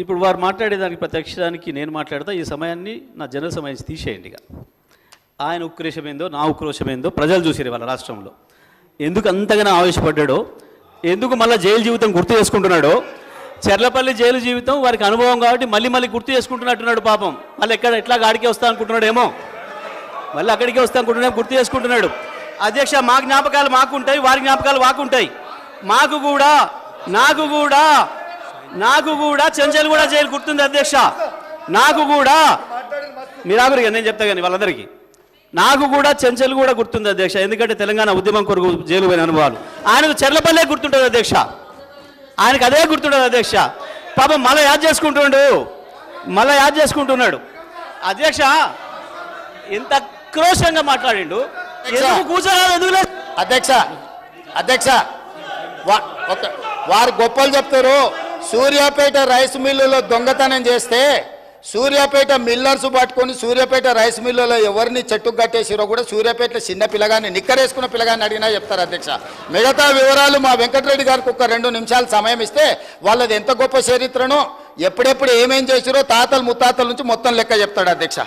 ఇప్పుడు వారు మాట్లాడేదానికి ప్రత్యక్షానికి నేను మాట్లాడతా. ఈ సమయాన్ని నా జనరల్ సమయం తీసేయండి. ఇక ఆయన ఉక్రోషం ఏందో నా ఉక్రోషం ఏందో ప్రజలు చూసిరు వాళ్ళ రాష్ట్రంలో. ఎందుకు అంతగానో ఆవేశపడ్డాడో, ఎందుకు మళ్ళీ జైలు జీవితం గుర్తు చేసుకుంటున్నాడో. చెర్లపల్లి జైలు జీవితం వారికి అనుభవం కాబట్టి మళ్ళీ మళ్ళీ గుర్తు చేసుకుంటున్నట్టున్నాడు పాపం. మళ్ళీ ఎట్లా ఆడికే వస్తా అనుకుంటున్నాడేమో, మళ్ళీ అక్కడికే వస్తా అనుకుంటున్నాడు, గుర్తు చేసుకుంటున్నాడు. అధ్యక్ష, మా జ్ఞాపకాలు మాకుంటాయి, వారి జ్ఞాపకాలు మాకుంటాయి. నాకు కూడా చెంచల్గూడ జైలు గుర్తుంది అధ్యక్ష. నాకు కూడా మీరాగురిగా నేను చెప్తా కానీ వాళ్ళందరికీ నాకు కూడా చెంచల్గూడ గుర్తుంది అధ్యక్ష. ఎందుకంటే తెలంగాణ ఉద్యమం కొరకు జైలు పోయిన అనుభవాలు. ఆయనకు చెర్లపల్లె గుర్తుంటుంది అధ్యక్ష, ఆయనకు అదే గుర్తుంటుంది అధ్యక్ష. పాపం మళ్ళీ యాద్ చేసుకుంటున్నాడు అధ్యక్ష. ఎంత క్రోషంగా మాట్లాడిండు. ఎందుకు కూర్చోరాదు, ఎందుకు లేదు అధ్యక్ష వారు గొప్పలు చెప్తారు. సూర్యాపేట రైస్ మిల్లులో దొంగతనం చేస్తే సూర్యాపేట మిల్లర్స్ పట్టుకొని సూర్యాపేట రైస్ మిల్లులో ఎవరిని చెట్టుకు కట్టేసిరో కూడా సూర్యాపేటలో చిన్న పిల్లగాన్ని నిక్కరేసుకున్న పిల్లగాన్ని అడిగినా చెప్తారు అధ్యక్ష. మిగతా వివరాలు మా వెంకటరెడ్డి గారికి ఒక 2 నిమిషాలు సమయం ఇస్తే వాళ్ళది ఎంత గొప్ప చరిత్రనో ఎప్పుడెప్పుడు ఏమేం చేసిరో తాతలు ముత్తాతల నుంచి మొత్తం లెక్క చెప్తాడు అధ్యక్ష.